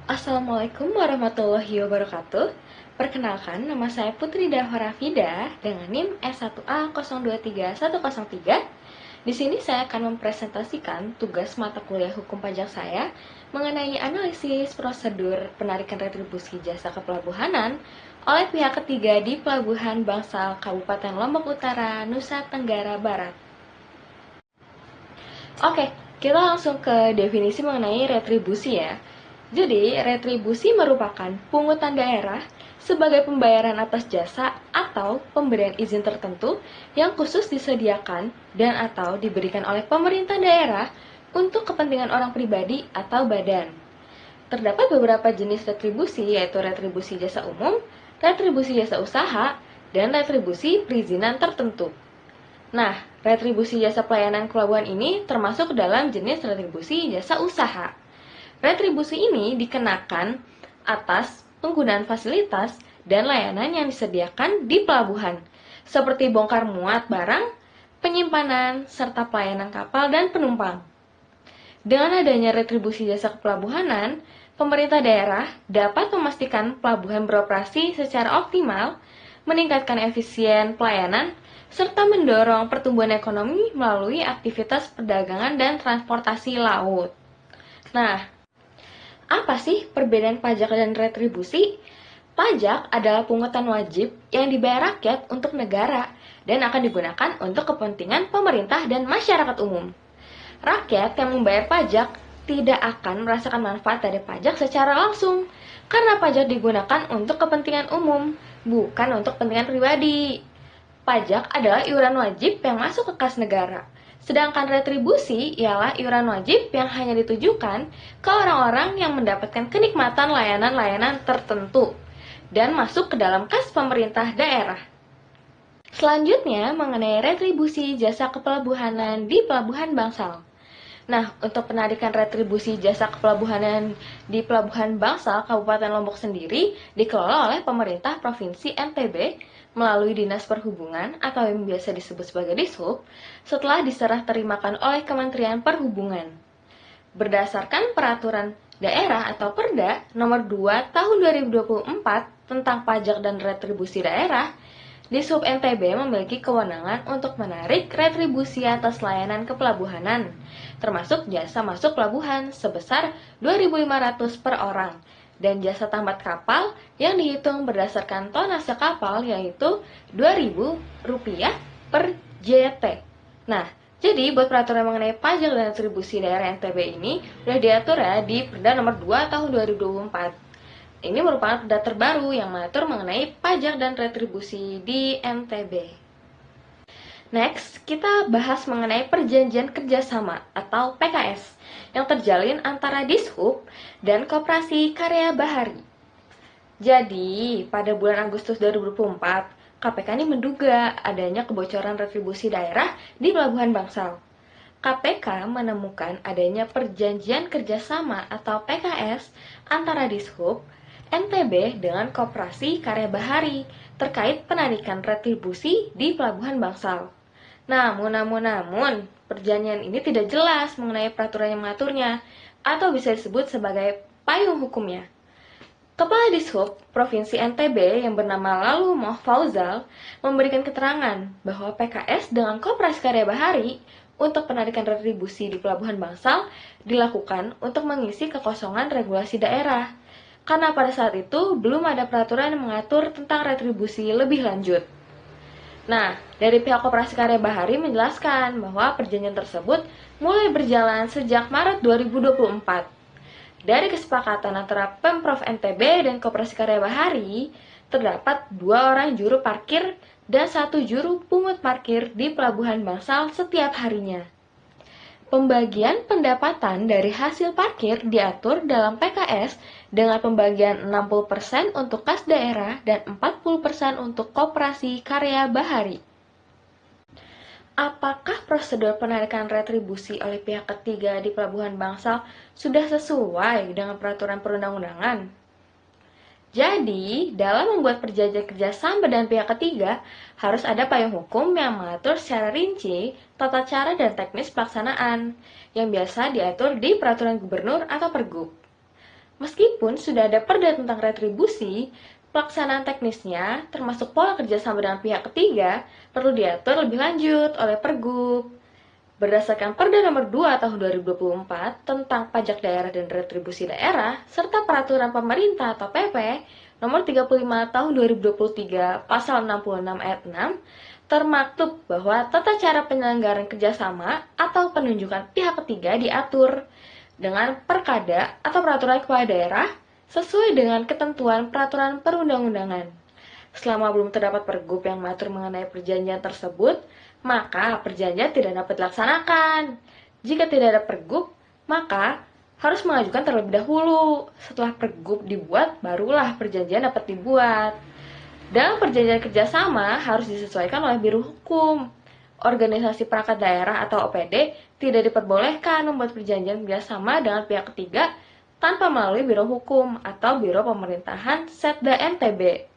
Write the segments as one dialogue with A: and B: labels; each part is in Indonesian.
A: Assalamualaikum warahmatullahi wabarakatuh. Perkenalkan, nama saya Putri Dahora Fida dengan NIM S1A023103. Di sini saya akan mempresentasikan tugas mata kuliah hukum pajak saya mengenai analisis prosedur penarikan retribusi jasa kepelabuhanan oleh pihak ketiga di Pelabuhan Bangsal Kabupaten Lombok Utara, Nusa Tenggara Barat. Oke, kita langsung ke definisi mengenai retribusi ya. Jadi, retribusi merupakan pungutan daerah sebagai pembayaran atas jasa atau pemberian izin tertentu yang khusus disediakan dan atau diberikan oleh pemerintah daerah untuk kepentingan orang pribadi atau badan. Terdapat beberapa jenis retribusi, yaitu retribusi jasa umum, retribusi jasa usaha, dan retribusi perizinan tertentu. Nah, retribusi jasa pelayanan pelabuhan ini termasuk dalam jenis retribusi jasa usaha. Retribusi ini dikenakan atas penggunaan fasilitas dan layanan yang disediakan di pelabuhan, seperti bongkar muat barang, penyimpanan, serta pelayanan kapal dan penumpang. Dengan adanya retribusi jasa kepelabuhanan, pemerintah daerah dapat memastikan pelabuhan beroperasi secara optimal, meningkatkan efisien pelayanan, serta mendorong pertumbuhan ekonomi melalui aktivitas perdagangan dan transportasi laut. Nah, apa sih perbedaan pajak dan retribusi? Pajak adalah pungutan wajib yang dibayar rakyat untuk negara dan akan digunakan untuk kepentingan pemerintah dan masyarakat umum. Rakyat yang membayar pajak tidak akan merasakan manfaat dari pajak secara langsung, karena pajak digunakan untuk kepentingan umum, bukan untuk kepentingan pribadi. Pajak adalah iuran wajib yang masuk ke kas negara. Sedangkan retribusi ialah iuran wajib yang hanya ditujukan ke orang-orang yang mendapatkan kenikmatan layanan-layanan tertentu dan masuk ke dalam kas pemerintah daerah. Selanjutnya, mengenai retribusi jasa kepelabuhanan di Pelabuhan Bangsal. Nah, untuk penarikan retribusi jasa kepelabuhanan di Pelabuhan Bangsal Kabupaten Lombok sendiri dikelola oleh pemerintah Provinsi NTB melalui Dinas Perhubungan atau yang biasa disebut sebagai Dishub setelah diserah terimakan oleh Kementerian Perhubungan. Berdasarkan Peraturan Daerah atau Perda Nomor 2 Tahun 2024 tentang pajak dan retribusi daerah, Dishub NTB memiliki kewenangan untuk menarik retribusi atas layanan kepelabuhanan, termasuk jasa masuk pelabuhan sebesar 2.500 per orang, dan jasa tambat kapal yang dihitung berdasarkan tonase kapal yaitu Rp2.000 per JT. Nah, jadi buat peraturan mengenai pajak dan retribusi daerah NTB ini sudah diatur ya di Perda Nomor 2 Tahun 2024. Ini merupakan perda terbaru yang mengatur mengenai pajak dan retribusi di NTB. Next, kita bahas mengenai perjanjian kerjasama atau PKS yang terjalin antara Dishub dan Koperasi Karya Bahari. Jadi, pada bulan Agustus 2024, KPK ini menduga adanya kebocoran retribusi daerah di Pelabuhan Bangsal. KPK menemukan adanya perjanjian kerjasama atau PKS antara Dishub, NTB dengan Koperasi Karya Bahari terkait penarikan retribusi di Pelabuhan Bangsal. Namun, perjanjian ini tidak jelas mengenai peraturan yang mengaturnya, atau bisa disebut sebagai payung hukumnya. Kepala Dishub Provinsi NTB yang bernama Lalu Moh Fauzal memberikan keterangan bahwa PKS dengan Koperasi Karya Bahari untuk penarikan retribusi di Pelabuhan Bangsal dilakukan untuk mengisi kekosongan regulasi daerah, karena pada saat itu belum ada peraturan yang mengatur tentang retribusi lebih lanjut. Nah, dari pihak Koperasi Karya Bahari menjelaskan bahwa perjanjian tersebut mulai berjalan sejak Maret 2024. Dari kesepakatan antara Pemprov NTB dan Koperasi Karya Bahari, terdapat 2 orang juru parkir dan 1 juru pungut parkir di Pelabuhan Bangsal setiap harinya. Pembagian pendapatan dari hasil parkir diatur dalam PKS dengan pembagian 60% untuk kas daerah dan 40% untuk Koperasi Karya Bahari. Apakah prosedur penarikan retribusi oleh pihak ketiga di Pelabuhan Bangsal sudah sesuai dengan peraturan perundang-undangan? Jadi, dalam membuat perjanjian kerjasama dengan pihak ketiga, harus ada payung hukum yang mengatur secara rinci tata cara dan teknis pelaksanaan, yang biasa diatur di peraturan gubernur atau pergub. Meskipun sudah ada perda tentang retribusi, pelaksanaan teknisnya, termasuk pola kerjasama dengan pihak ketiga, perlu diatur lebih lanjut oleh Pergub. Berdasarkan Perda Nomor 2 Tahun 2024 tentang pajak daerah dan retribusi daerah, serta Peraturan Pemerintah atau PP Nomor 35 Tahun 2023 Pasal 66 Ayat 6, termaktub bahwa tata cara penyelenggaraan kerjasama atau penunjukan pihak ketiga diatur dengan perkada atau peraturan kepala daerah sesuai dengan ketentuan peraturan perundang-undangan. Selama belum terdapat pergub yang mengatur mengenai perjanjian tersebut, maka perjanjian tidak dapat dilaksanakan. Jika tidak ada pergub, maka harus mengajukan terlebih dahulu. Setelah pergub dibuat, barulah perjanjian dapat dibuat. Dalam perjanjian kerjasama harus disesuaikan oleh Biro Hukum. Organisasi perangkat daerah atau OPD tidak diperbolehkan membuat perjanjian kerjasama dengan pihak ketiga tanpa melalui Biro Hukum atau Biro Pemerintahan Setda NTB.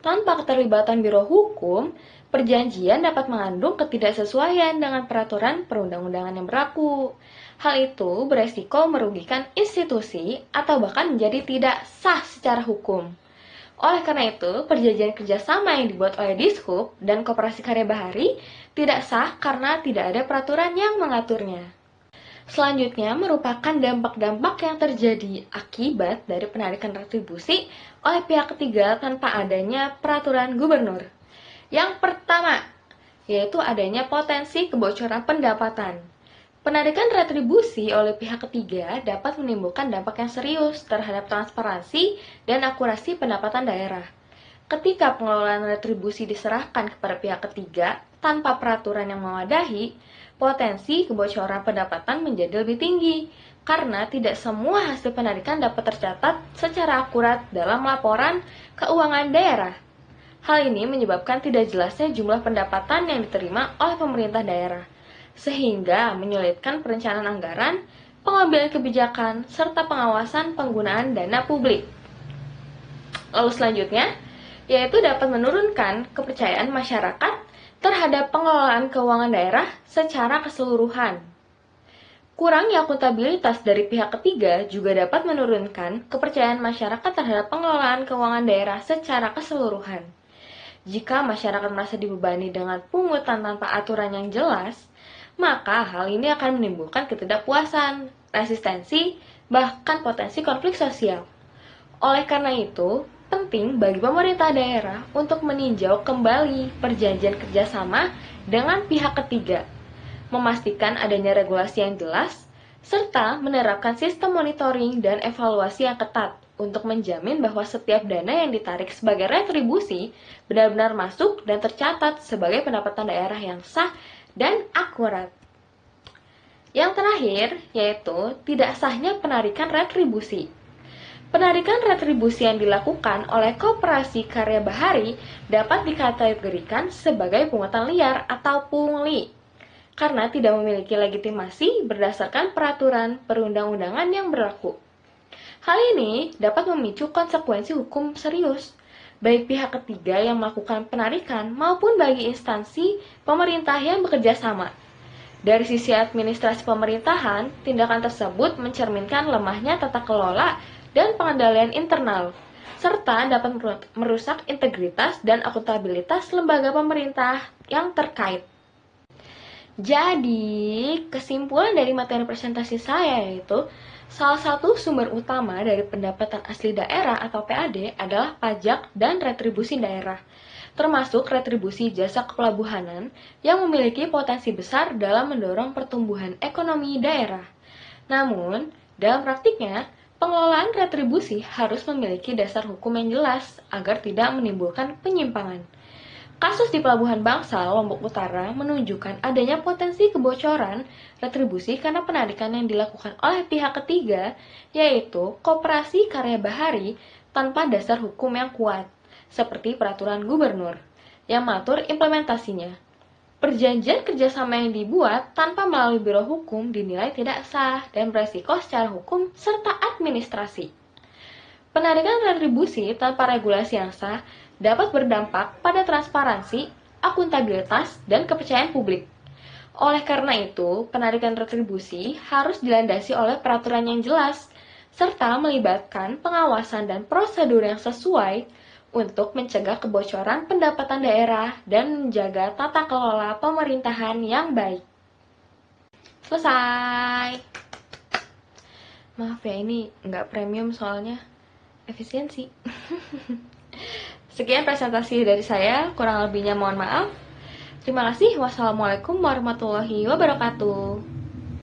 A: Tanpa keterlibatan Biro Hukum, perjanjian dapat mengandung ketidaksesuaian dengan peraturan perundang-undangan yang berlaku. Hal itu beresiko merugikan institusi atau bahkan menjadi tidak sah secara hukum. Oleh karena itu, perjanjian kerjasama yang dibuat oleh Dishub dan Koperasi Karya Bahari tidak sah karena tidak ada peraturan yang mengaturnya. Selanjutnya merupakan dampak-dampak yang terjadi akibat dari penarikan retribusi oleh pihak ketiga tanpa adanya peraturan gubernur. Yang pertama, yaitu adanya potensi kebocoran pendapatan. Penarikan retribusi oleh pihak ketiga dapat menimbulkan dampak yang serius terhadap transparansi dan akurasi pendapatan daerah. Ketika pengelolaan retribusi diserahkan kepada pihak ketiga tanpa peraturan yang mewadahi, potensi kebocoran pendapatan menjadi lebih tinggi karena tidak semua hasil penarikan dapat tercatat secara akurat dalam laporan keuangan daerah. Hal ini menyebabkan tidak jelasnya jumlah pendapatan yang diterima oleh pemerintah daerah, sehingga menyulitkan perencanaan anggaran, pengambilan kebijakan, serta pengawasan penggunaan dana publik. Lalu selanjutnya, yaitu dapat menurunkan kepercayaan masyarakat terhadap pengelolaan keuangan daerah secara keseluruhan. Kurangnya akuntabilitas dari pihak ketiga juga dapat menurunkan kepercayaan masyarakat terhadap pengelolaan keuangan daerah secara keseluruhan. Jika masyarakat merasa dibebani dengan pungutan tanpa aturan yang jelas, maka hal ini akan menimbulkan ketidakpuasan, resistensi, bahkan potensi konflik sosial. Oleh karena itu, penting bagi pemerintah daerah untuk meninjau kembali perjanjian kerjasama dengan pihak ketiga, memastikan adanya regulasi yang jelas, serta menerapkan sistem monitoring dan evaluasi yang ketat untuk menjamin bahwa setiap dana yang ditarik sebagai retribusi benar-benar masuk dan tercatat sebagai pendapatan daerah yang sah dan akurat. Yang terakhir, yaitu tidak sahnya penarikan retribusi. Penarikan retribusi yang dilakukan oleh Koperasi Karya Bahari dapat dikategorikan sebagai pungutan liar atau pungli, karena tidak memiliki legitimasi berdasarkan peraturan perundang-undangan yang berlaku. Hal ini dapat memicu konsekuensi hukum serius, baik pihak ketiga yang melakukan penarikan maupun bagi instansi pemerintah yang bekerja sama. Dari sisi administrasi pemerintahan, tindakan tersebut mencerminkan lemahnya tata kelola dan pengendalian internal, serta dapat merusak integritas dan akuntabilitas lembaga pemerintah yang terkait. Jadi, kesimpulan dari materi presentasi saya yaitu, salah satu sumber utama dari pendapatan asli daerah atau PAD adalah pajak dan retribusi daerah, termasuk retribusi jasa kepelabuhanan yang memiliki potensi besar dalam mendorong pertumbuhan ekonomi daerah. Namun, dalam praktiknya, pengelolaan retribusi harus memiliki dasar hukum yang jelas agar tidak menimbulkan penyimpangan. Kasus di Pelabuhan Bangsal, Lombok Utara menunjukkan adanya potensi kebocoran retribusi karena penarikan yang dilakukan oleh pihak ketiga, yaitu Koperasi Karya Bahari tanpa dasar hukum yang kuat, seperti peraturan gubernur, yang mengatur implementasinya. Perjanjian kerjasama yang dibuat tanpa melalui Biro Hukum dinilai tidak sah dan beresiko secara hukum serta administrasi. Penarikan retribusi tanpa regulasi yang sah dapat berdampak pada transparansi, akuntabilitas, dan kepercayaan publik. Oleh karena itu, penarikan retribusi harus dilandasi oleh peraturan yang jelas, serta melibatkan pengawasan dan prosedur yang sesuai untuk mencegah kebocoran pendapatan daerah dan menjaga tata kelola pemerintahan yang baik. Selesai. Maaf ya, ini nggak premium soalnya efisiensi. Sekian presentasi dari saya, kurang lebihnya mohon maaf. Terima kasih. Wassalamualaikum warahmatullahi wabarakatuh.